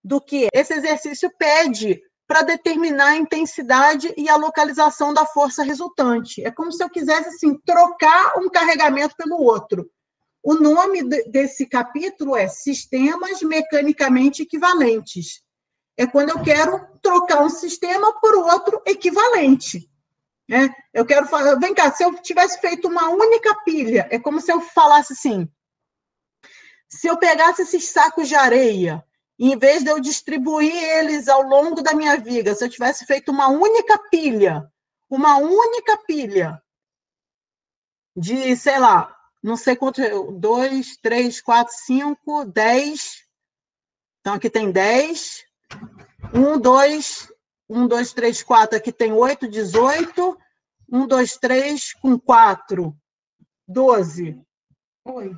do que esse exercício pede para determinar a intensidade e a localização da força resultante. É como se eu quisesse, assim, trocar um carregamento pelo outro. O nome desse capítulo é Sistemas Mecanicamente Equivalentes. É quando eu quero trocar um sistema por outro equivalente. Né? Eu quero falar, vem cá, se eu tivesse feito uma única pilha, é como se eu falasse assim, se eu pegasse esses sacos de areia, em vez de eu distribuir eles ao longo da minha viga, se eu tivesse feito uma única pilha de, sei lá, não sei quanto, 2, 3, 4, 5, 10. Então, aqui tem 10. 1, 2, 3, 4. Aqui tem 8, 18. 1, 2, 3, com 4. 12. Oi.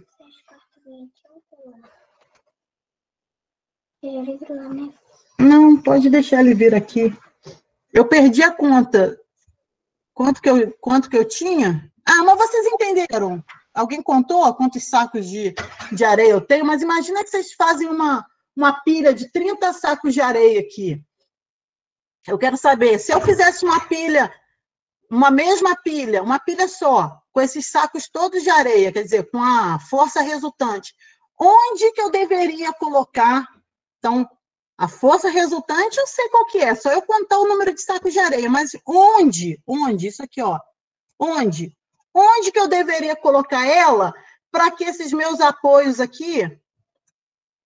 Não, pode deixar ele vir aqui. Eu perdi a conta. Quanto que eu tinha? Ah, mas vocês entenderam. Alguém contou quantos sacos de areia eu tenho? Mas imagina que vocês fazem uma pilha de 30 sacos de areia aqui. Eu quero saber, se eu fizesse uma mesma pilha, uma pilha só, com esses sacos todos de areia, quer dizer, com a força resultante, onde que eu deveria colocar? Então, a força resultante eu sei qual que é, só eu contar o número de sacos de areia, mas onde? Onde? Isso aqui, ó. Onde? Onde que eu deveria colocar ela para que esses meus apoios aqui,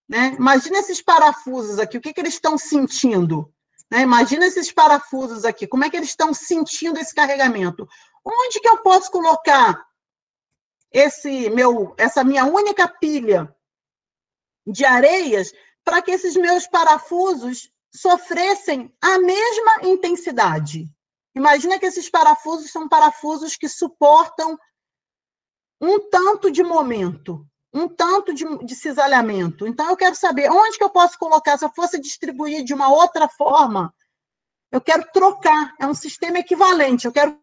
né? Imagina esses parafusos aqui, o que eles estão sentindo? Né? Imagina esses parafusos aqui, como é que eles estão sentindo esse carregamento? Onde que eu posso colocar essa minha única pilha de areias para que esses meus parafusos sofressem a mesma intensidade? Imagina que esses parafusos são parafusos que suportam um tanto de momento, um tanto de cisalhamento. Então, eu quero saber onde que eu posso colocar, se eu fosse distribuir de uma outra forma, eu quero trocar, é um sistema equivalente, eu quero...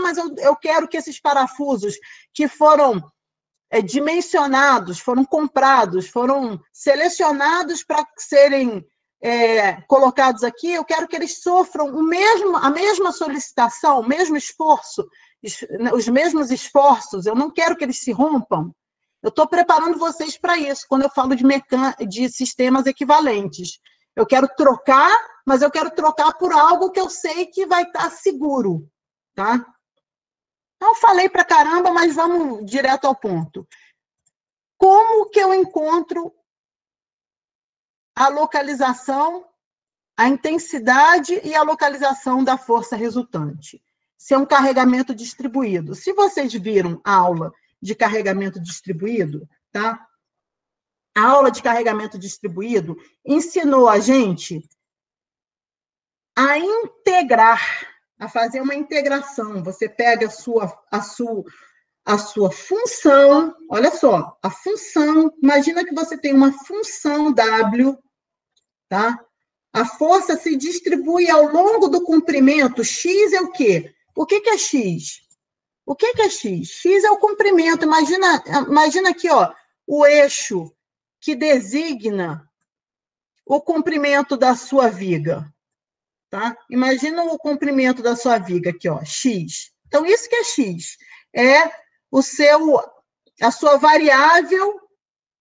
Mas eu quero que esses parafusos que foram dimensionados, foram comprados, foram selecionados para serem colocados aqui, eu quero que eles sofram a mesma solicitação, o mesmo esforço, os mesmos esforços, eu não quero que eles se rompam. Eu estou preparando vocês para isso, quando eu falo de sistemas equivalentes. Eu quero trocar, mas eu quero trocar por algo que eu sei que vai estar seguro, tá? Então, falei para caramba, mas vamos direto ao ponto. Como que eu encontro a localização, a intensidade e a localização da força resultante? Se é um carregamento distribuído. Se vocês viram a aula de carregamento distribuído, tá? A aula de carregamento distribuído ensinou a gente a integrar, a fazer uma integração. Você pega a sua função, olha só, a função, imagina que você tem uma função W, tá? A força se distribui ao longo do comprimento. X é o quê? O que é X? O que é X? X é o comprimento. Imagina aqui, ó, o eixo que designa o comprimento da sua viga, tá? Imagina o comprimento da sua viga aqui, ó, X. Então, isso que é X. É a sua variável,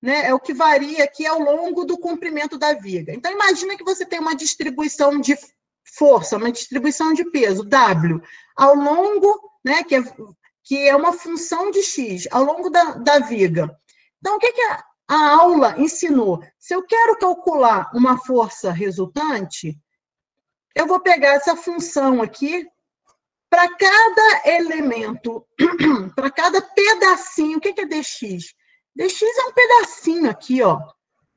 né, é o que varia aqui ao longo do comprimento da viga. Então, imagina que você tem uma distribuição de força, uma distribuição de peso, W, ao longo, né, que é uma função de X, ao longo da viga. Então, o que a aula ensinou? Se eu quero calcular uma força resultante, eu vou pegar essa função aqui, para cada elemento, para cada pedacinho, o que é dx? Dx é um pedacinho aqui, ó,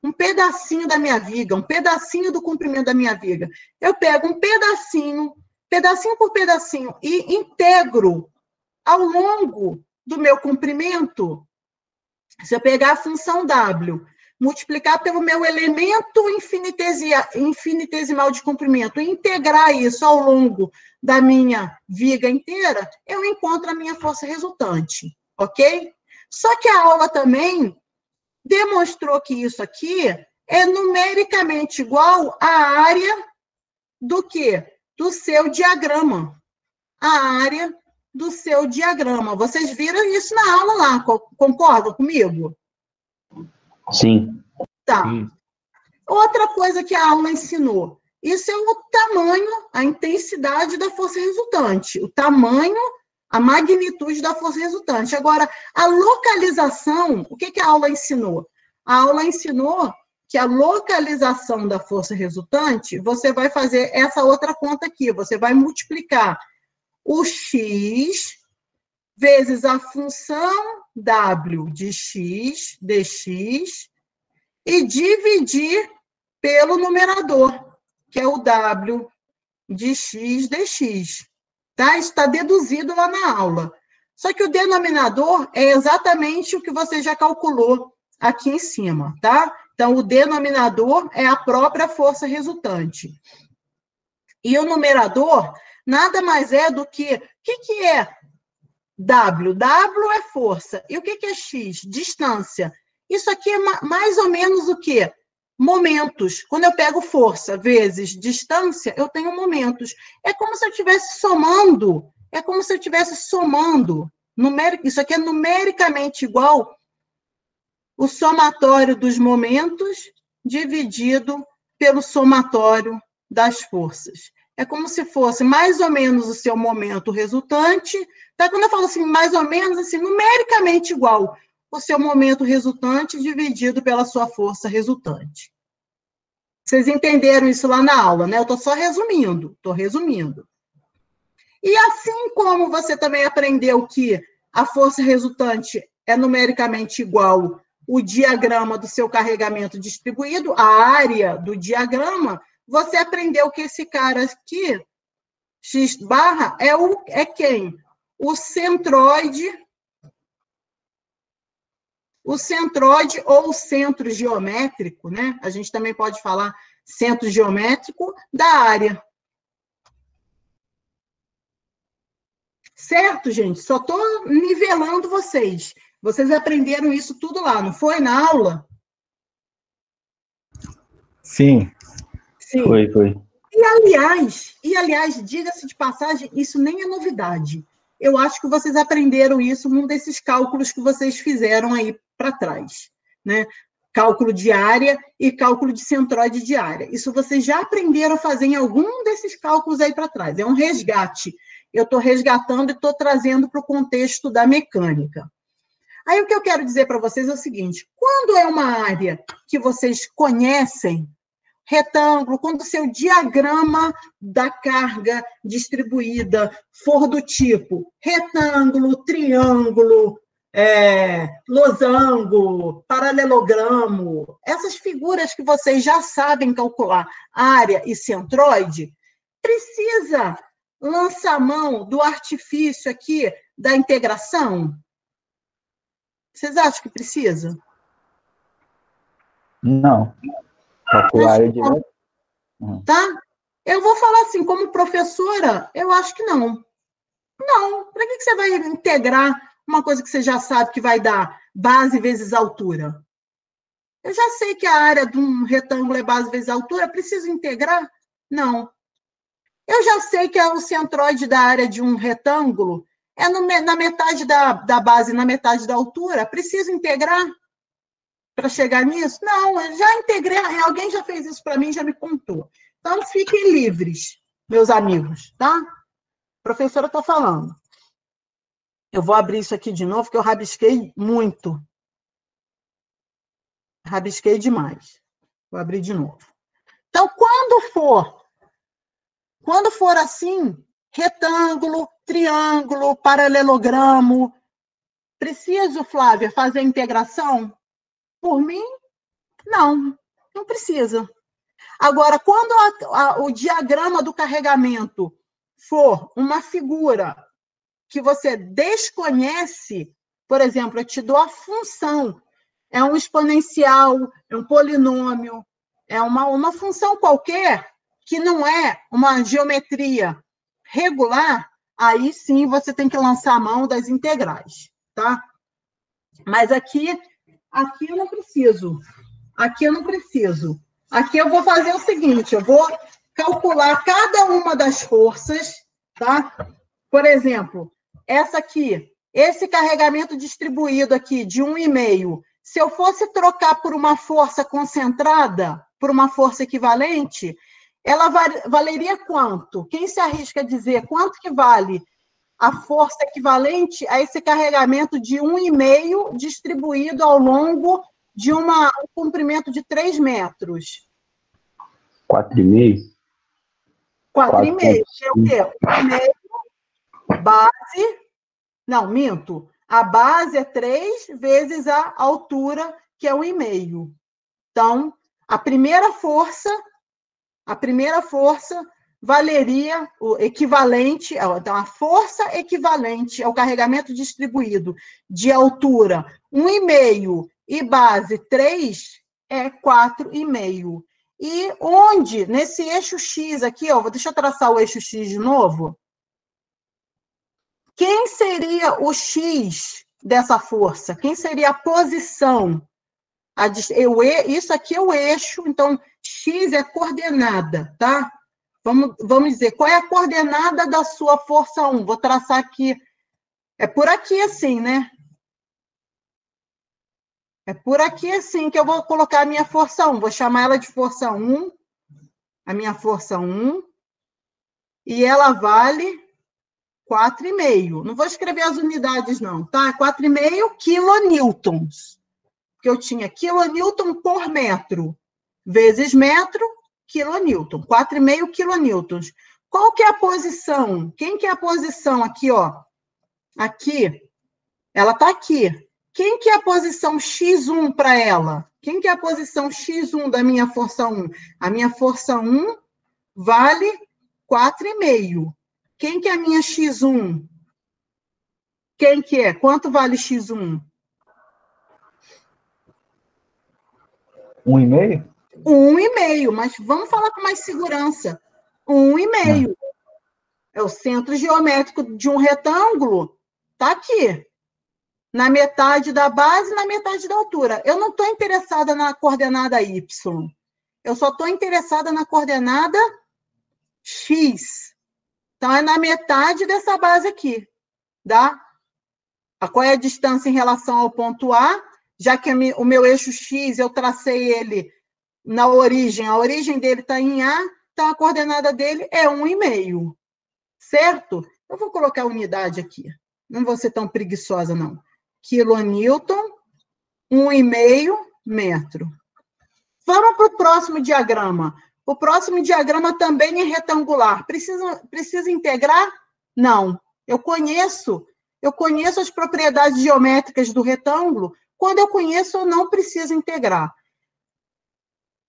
um pedacinho da minha viga, um pedacinho do comprimento da minha viga. Eu pego um pedacinho, pedacinho por pedacinho, e integro ao longo do meu comprimento. Se eu pegar a função W, multiplicar pelo meu elemento infinitesimal de comprimento, e integrar isso ao longo da minha viga inteira, eu encontro a minha força resultante, ok? Só que a aula também demonstrou que isso aqui é numericamente igual à área do quê? Do seu diagrama. A área do seu diagrama. Vocês viram isso na aula lá, concordam comigo? Sim. Tá. Sim. Outra coisa que a aula ensinou, isso é o tamanho, a intensidade da força resultante, o tamanho, a magnitude da força resultante. Agora, a localização, o que a aula ensinou? A aula ensinou que a localização da força resultante, você vai fazer essa outra conta aqui, você vai multiplicar o x vezes a função w de x, dx, e dividir pelo numerador, que é o w de x, dx. Tá? Isso está deduzido lá na aula. Só que o denominador é exatamente o que você já calculou aqui em cima, tá? Então, o denominador é a própria força resultante. E o numerador nada mais é do que... O que é W? W é força. E o que é X? Distância. Isso aqui é mais ou menos o quê? Momentos. Quando eu pego força vezes distância, eu tenho momentos. É como se eu estivesse somando. É como se eu estivesse somando. Isso aqui é numericamente igual o somatório dos momentos dividido pelo somatório das forças. É como se fosse mais ou menos o seu momento resultante. Tá? Quando eu falo assim, mais ou menos, assim, numericamente igual o seu momento resultante dividido pela sua força resultante. Vocês entenderam isso lá na aula, né? Eu estou só resumindo, estou resumindo. E assim como você também aprendeu que a força resultante é numericamente igual o diagrama do seu carregamento distribuído, a área do diagrama, você aprendeu que esse cara aqui, x barra, é quem? O centroide ou centro geométrico, né? A gente também pode falar centro geométrico da área. Certo, gente? Só estou nivelando vocês. Vocês aprenderam isso tudo lá, não foi na aula? Sim. Sim. Foi. E aliás, diga-se de passagem, isso nem é novidade. Eu acho que vocês aprenderam isso num desses cálculos que vocês fizeram aí para trás, né? Cálculo de área e cálculo de centroide de área. Isso vocês já aprenderam a fazer em algum desses cálculos aí para trás. É um resgate. Eu estou resgatando e estou trazendo para o contexto da mecânica. Aí o que eu quero dizer para vocês é o seguinte: quando é uma área que vocês conhecem, retângulo, quando o seu diagrama da carga distribuída for do tipo retângulo, triângulo, losango, paralelogramo, essas figuras que vocês já sabem calcular, área e centroide, precisa lançar a mão do artifício aqui da integração? Vocês acham que precisa? Não. Calcular é direto. Tá? Eu vou falar assim, como professora, eu acho que não. Não. Para que você vai integrar uma coisa que você já sabe que vai dar base vezes altura? Eu já sei que a área de um retângulo é base vezes altura, preciso integrar? Não. Eu já sei que o centroide da área de um retângulo é na metade da base, na metade da altura, preciso integrar para chegar nisso? Não, eu já integrei, alguém já fez isso para mim, já me contou. Então, fiquem livres, meus amigos, tá? A professora está falando. Eu vou abrir isso aqui de novo, porque eu rabisquei muito. Rabisquei demais. Vou abrir de novo. Então, quando for assim, retângulo, triângulo, paralelogramo, preciso, Flávia, fazer a integração? Por mim, não precisa. Agora, quando o diagrama do carregamento for uma figura que você desconhece, por exemplo, eu te dou a função, é um exponencial, é um polinômio, é uma função qualquer que não é uma geometria regular, aí sim você tem que lançar a mão das integrais, tá? Mas aqui eu não preciso. Aqui eu não preciso. Aqui eu vou fazer o seguinte, eu vou calcular cada uma das forças, tá? Por exemplo, essa aqui, esse carregamento distribuído aqui de 1,5, se eu fosse trocar por uma força concentrada, por uma força equivalente, ela valeria quanto? Quem se arrisca a dizer quanto que vale a força equivalente a esse carregamento de 1,5 distribuído ao longo de um comprimento de 3 metros? 4,5? 4,5. É o quê? 1,5 base. Não, minto. A base é 3 vezes a altura, que é 1,5. Então, a primeira força valeria o equivalente, então, a força equivalente ao carregamento distribuído de altura 1,5 e base 3 é 4,5. E onde, nesse eixo X aqui, ó, deixa eu traçar o eixo X de novo. Quem seria o X dessa força? Quem seria a posição? Isso aqui é o eixo, então X é coordenada, tá? Vamos dizer, qual é a coordenada da sua força 1? Vou traçar aqui. É por aqui assim, né? É por aqui assim que eu vou colocar a minha força 1. Vou chamar ela de força 1, a minha força 1, e ela vale 4,5. Não vou escrever as unidades, não, tá? 4,5 quilonewtons. Porque eu tinha quilonewton por metro, vezes metro, quilonewton. 4,5 quilonewtons. Qual que é a posição? Quem que é a posição aqui, ó? Aqui. Ela está aqui. Quem que é a posição x1 para ela? Quem que é a posição x1 da minha força 1? A minha força 1 vale 4,5. Quem que é a minha x1? Quem que é? Quanto vale x1? 1,5? 1,5, mas vamos falar com mais segurança. 1,5. É o centro geométrico de um retângulo. Está aqui. Na metade da base e na metade da altura. Eu não estou interessada na coordenada y. Eu só estou interessada na coordenada x. Então, é na metade dessa base aqui. Tá? Qual é a distância em relação ao ponto A? Já que o meu eixo x, eu tracei ele na origem. A origem dele está em A, então a coordenada dele é 1,5. Certo? Eu vou colocar a unidade aqui. Não vou ser tão preguiçosa, não. Quilonewton, 1,5 metro. Vamos para o próximo diagrama. O próximo diagrama também é retangular. Precisa integrar? Não. Eu conheço as propriedades geométricas do retângulo. Quando eu conheço, eu não preciso integrar.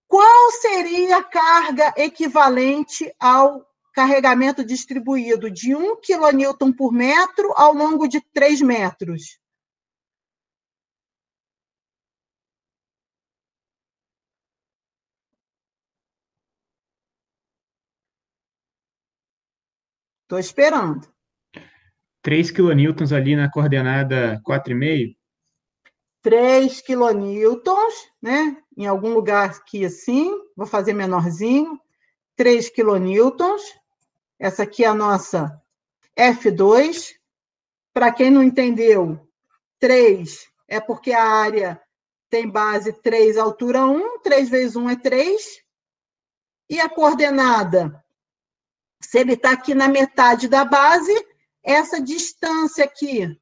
Qual seria a carga equivalente ao carregamento distribuído de 1 kN por metro ao longo de 3 metros? Estou esperando. 3 kN ali na coordenada 4,5? 3 quilonewtons, né? Em algum lugar aqui assim, vou fazer menorzinho. 3 quilonewtons. Essa aqui é a nossa F2. Para quem não entendeu, 3 é porque a área tem base 3, altura 1. 3 vezes 1 é 3. E a coordenada, se ele está aqui na metade da base, essa distância aqui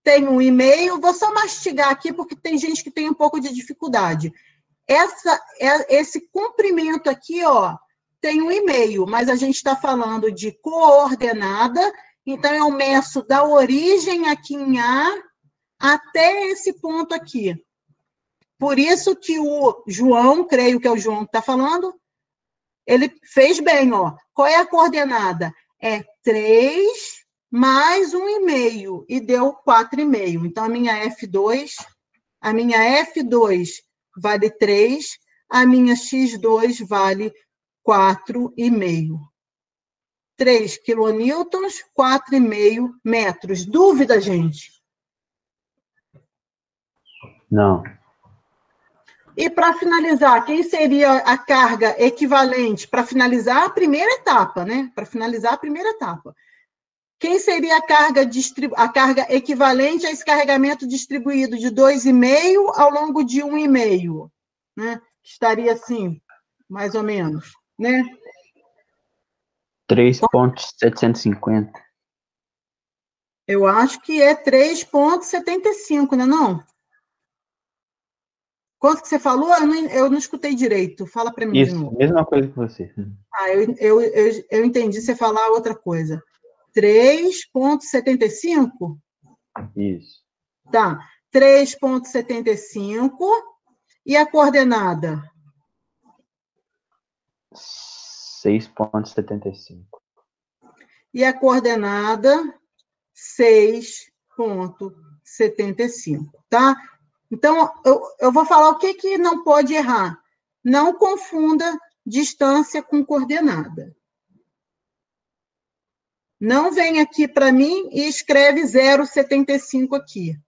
tem 1,5. Vou só mastigar aqui, porque tem gente que tem um pouco de dificuldade. Esse comprimento aqui, ó, tem 1,5, mas a gente está falando de coordenada, então eu meço da origem aqui em A até esse ponto aqui. Por isso que o João, creio que é o João que está falando, ele fez bem, ó. Qual é a coordenada? É 3 mais 1,5, e deu 4,5. Então, a minha F2 vale 3, a minha X2 vale 4,5. 3 quilonewtons, 4,5 metros. Dúvida, gente? Não. E para finalizar, quem seria a carga equivalente para finalizar a primeira etapa, né? Para finalizar a primeira etapa. Quem seria a carga equivalente a esse carregamento distribuído de 2,5 ao longo de 1,5, né? Estaria assim, mais ou menos, né? 3,750. Eu acho que é 3,75, né, não? Quanto que você falou? Eu não escutei direito. Fala para mim de Isso, novo. mesma coisa que você. Eu entendi você falar outra coisa. 3,75? Isso. Tá. 3,75. E a coordenada? 6,75. E a coordenada? 6,75, tá? Então, eu vou falar o que não pode errar. Não confunda distância com coordenada. Não vem aqui para mim e escreve 0,75 aqui.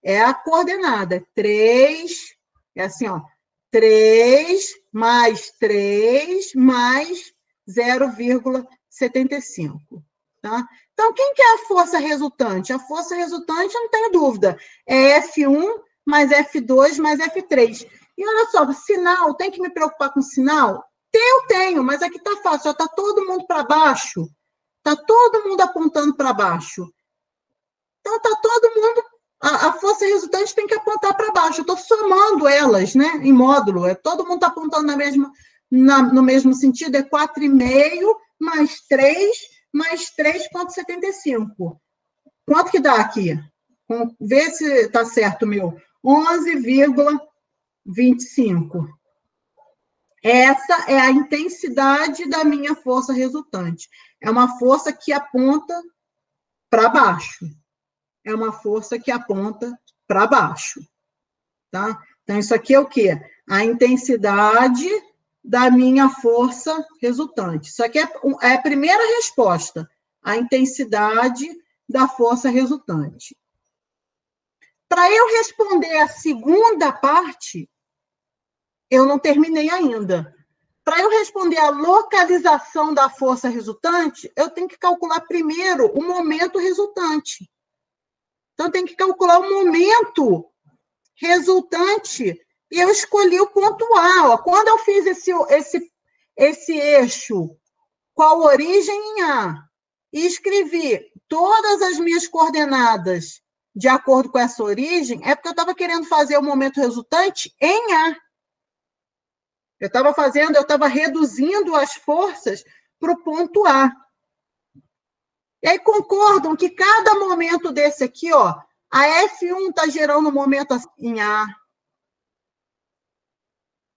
É a coordenada. 3, é assim, ó. 3 mais 3 mais 0,75. Tá? Então, quem que é a força resultante? A força resultante, eu não tenho dúvida, é F1 mais F2 mais F3. E olha só, sinal, tem que me preocupar com sinal? Eu tenho, mas aqui está fácil, está todo mundo para baixo. Está todo mundo apontando para baixo. Então, está todo mundo. A força resultante tem que apontar para baixo. Eu estou somando elas, né, em módulo. Todo mundo está apontando no mesmo sentido. É 4,5 mais 3 mais 3,75. Quanto que dá aqui? Vê se está certo o meu. 11,25. Essa é a intensidade da minha força resultante. É uma força que aponta para baixo. É uma força que aponta para baixo. Tá? Então, isso aqui é o quê? A intensidade da minha força resultante. Isso aqui é a primeira resposta. A intensidade da força resultante. Para eu responder a segunda parte, eu não terminei ainda. Para eu responder a localização da força resultante, eu tenho que calcular primeiro o momento resultante. Então, eu tenho que calcular o momento resultante e eu escolhi o ponto A. Ó. Quando eu fiz esse eixo com a origem em A e escrevi todas as minhas coordenadas de acordo com essa origem, é porque eu estava querendo fazer o momento resultante em A. Eu estava reduzindo as forças para o ponto A. E aí concordam que cada momento desse aqui, ó, a F1 está gerando um momento em A.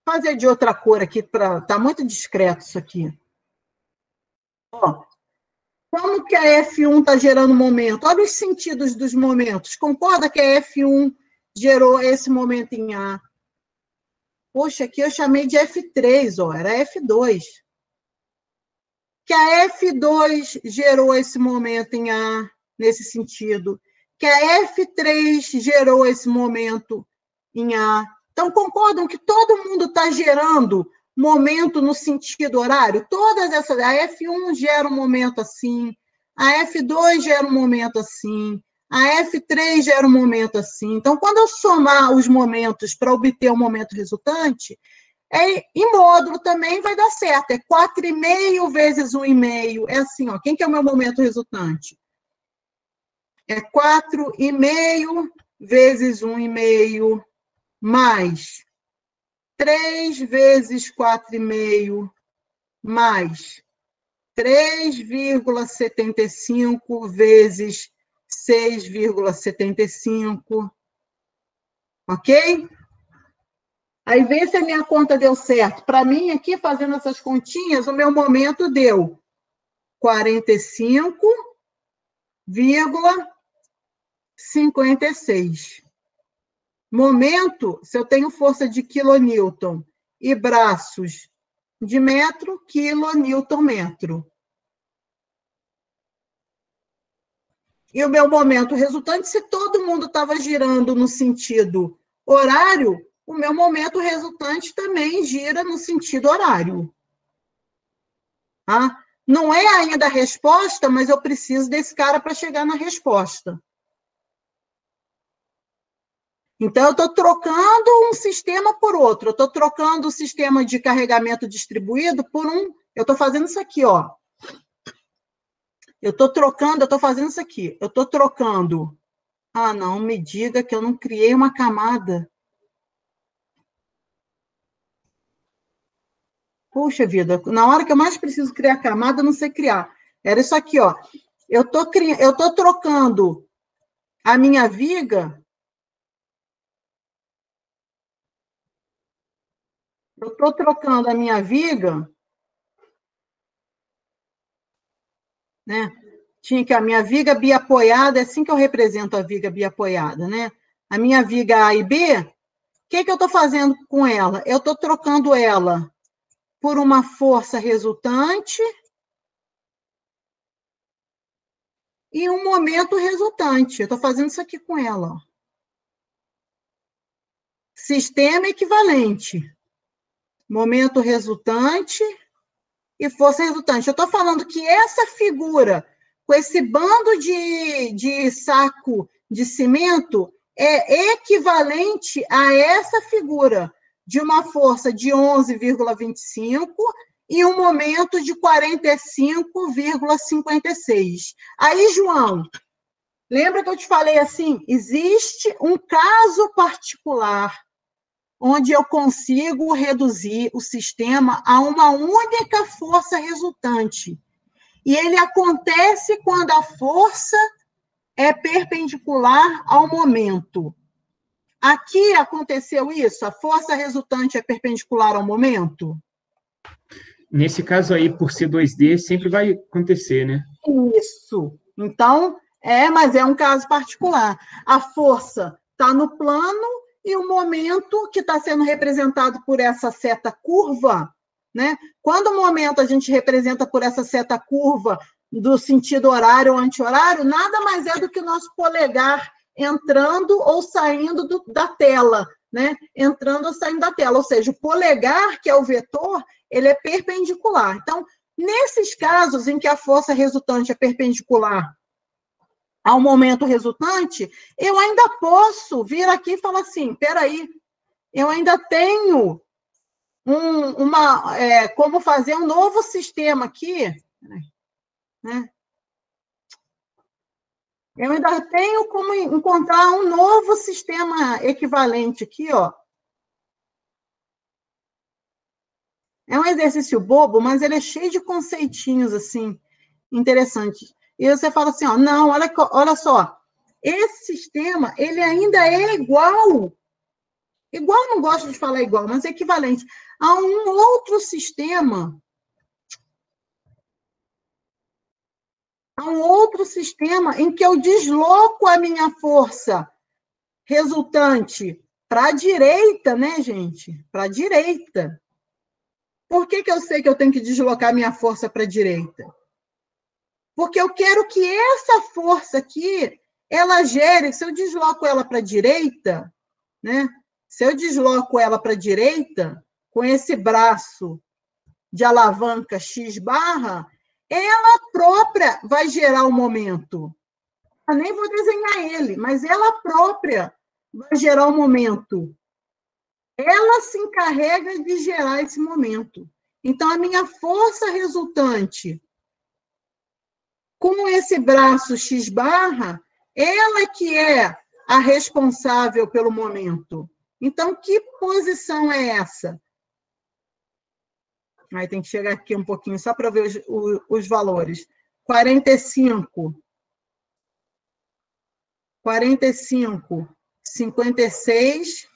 Vou fazer de outra cor aqui, tá muito discreto isso aqui. Ó, como que a F1 está gerando momento? Olha os sentidos dos momentos. Concorda que a F1 gerou esse momento em A? Poxa, aqui eu chamei de F3, ó, era F2. Que a F2 gerou esse momento em A, nesse sentido. Que a F3 gerou esse momento em A. Então, concordam que todo mundo está gerando momento no sentido horário? Todas essas. A F1 gera um momento assim, a F2 gera um momento assim, a F3 gera um momento assim. Então, quando eu somar os momentos para obter o momento resultante, em módulo também vai dar certo. É 4,5 vezes 1,5. É assim, ó. Quem que é o meu momento resultante? É 4,5 vezes 1,5 mais 3 vezes 4,5 mais 3,75 vezes 6,75. Ok? Aí vê se a minha conta deu certo. Para mim, aqui, fazendo essas continhas, o meu momento deu 45,56. Momento, se eu tenho força de quilonewton e braços de metro, quilonewton metro. E o meu momento resultante, se todo mundo estava girando no sentido horário, o meu momento resultante também gira no sentido horário. Tá? Não é ainda a resposta, mas eu preciso desse cara para chegar na resposta. Então, eu estou trocando um sistema por outro. Eu estou trocando o sistema de carregamento distribuído por um... Eu estou fazendo isso aqui, ó. Eu estou fazendo isso aqui. Eu estou trocando... Ah, não, me diga que eu não criei uma camada. Puxa vida, na hora que eu mais preciso criar camada, eu não sei criar. Era isso aqui, ó. Eu estou trocando a minha viga... Eu estou trocando a minha viga, né? Tinha que a minha viga biapoiada, é assim que eu represento a viga biapoiada, né? A minha viga A e B, o que eu estou fazendo com ela? Eu estou trocando ela por uma força resultante e um momento resultante. Eu estou fazendo isso aqui com ela, ó. Sistema equivalente. Momento resultante e força resultante. Eu estou falando que essa figura, com esse bando de saco de cimento, é equivalente a essa figura de uma força de 11,25 e um momento de 45,56. Aí, João, lembra que eu te falei assim? Existe um caso particular onde eu consigo reduzir o sistema a uma única força resultante. E ele acontece quando a força é perpendicular ao momento. Aqui aconteceu isso? A força resultante é perpendicular ao momento? Nesse caso aí, por ser 2D, sempre vai acontecer, né? Isso. Então, mas é um caso particular. A força está no plano e o momento que está sendo representado por essa seta curva, né? Quando o momento a gente representa por essa seta curva do sentido horário ou anti-horário, nada mais é do que o nosso polegar entrando ou saindo da tela, né? Entrando ou saindo da tela, ou seja, o polegar, que é o vetor, ele é perpendicular. Então, nesses casos em que a força resultante é perpendicular ao momento resultante, eu ainda posso vir aqui e falar assim, peraí, eu ainda tenho como fazer um novo sistema aqui, né? Eu ainda tenho como encontrar um novo sistema equivalente aqui, ó. É um exercício bobo, mas ele é cheio de conceitinhos, assim, interessantes. E você fala assim, ó, não, olha só, esse sistema, ele ainda é igual, não gosto de falar igual, mas é equivalente a um outro sistema, em que eu desloco a minha força resultante para a direita, né, gente? Para a direita. Por que eu sei que eu tenho que deslocar minha força para a direita? Porque eu quero que essa força aqui, ela gere, se eu desloco ela para a direita, né? Se eu desloco ela para a direita, com esse braço de alavanca X barra, ela própria vai gerar o momento. Eu nem vou desenhar ele, mas ela própria vai gerar o momento. Ela se encarrega de gerar esse momento. Então, a minha força resultante com esse braço X barra, ela que é a responsável pelo momento. Então, que posição é essa? Aí tem que chegar aqui um pouquinho, só para ver os valores. 45, 56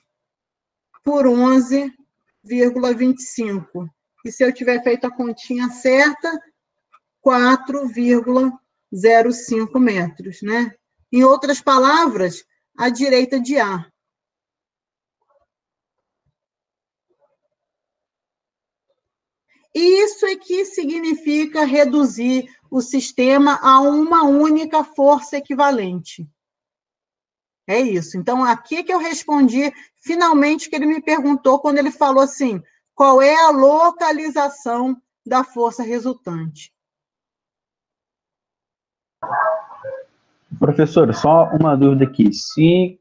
por 11,25. E se eu tiver feito a continha certa, 4,05 metros, né? Em outras palavras, à direita de A. Isso é que significa reduzir o sistema a uma única força equivalente. É isso. Então, aqui que eu respondi finalmente o que ele me perguntou quando ele falou assim, qual é a localização da força resultante? Professor, só uma dúvida aqui. Se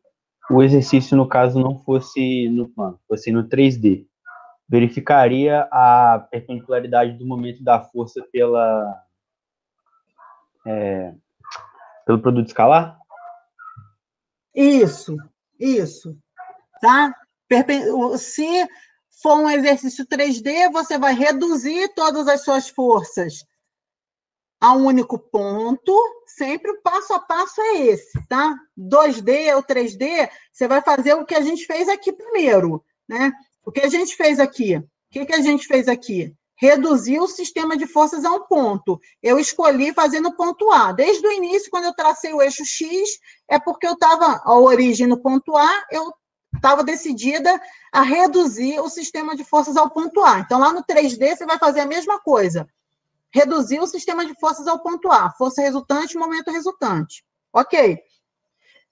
o exercício, no caso, não fosse no plano, fosse no 3D, verificaria a perpendicularidade do momento da força pelo produto escalar? Isso, tá? Se for um exercício 3D, você vai reduzir todas as suas forças a um único ponto, sempre o passo a passo é esse, tá? 2D ou 3D, você vai fazer o que a gente fez aqui primeiro, né? O que a gente fez aqui? O que a gente fez aqui? Reduzir o sistema de forças a um ponto. Eu escolhi fazer no ponto A. Desde o início, quando eu tracei o eixo X, é porque eu estava, a origem no ponto A, eu estava decidida a reduzir o sistema de forças ao ponto A. Então, lá no 3D, você vai fazer a mesma coisa. Reduzir o sistema de forças ao ponto A. Força resultante, momento resultante. Ok.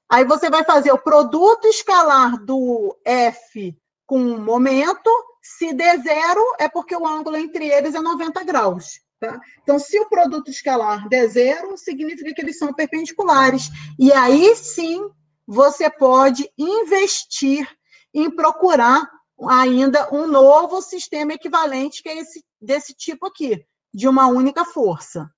Aí você vai fazer o produto escalar do F com o momento. Se der zero, é porque o ângulo entre eles é 90 graus. Tá? Então, se o produto escalar der zero, significa que eles são perpendiculares. E aí, sim, você pode investir em procurar ainda um novo sistema equivalente, que é esse desse tipo aqui, de uma única força.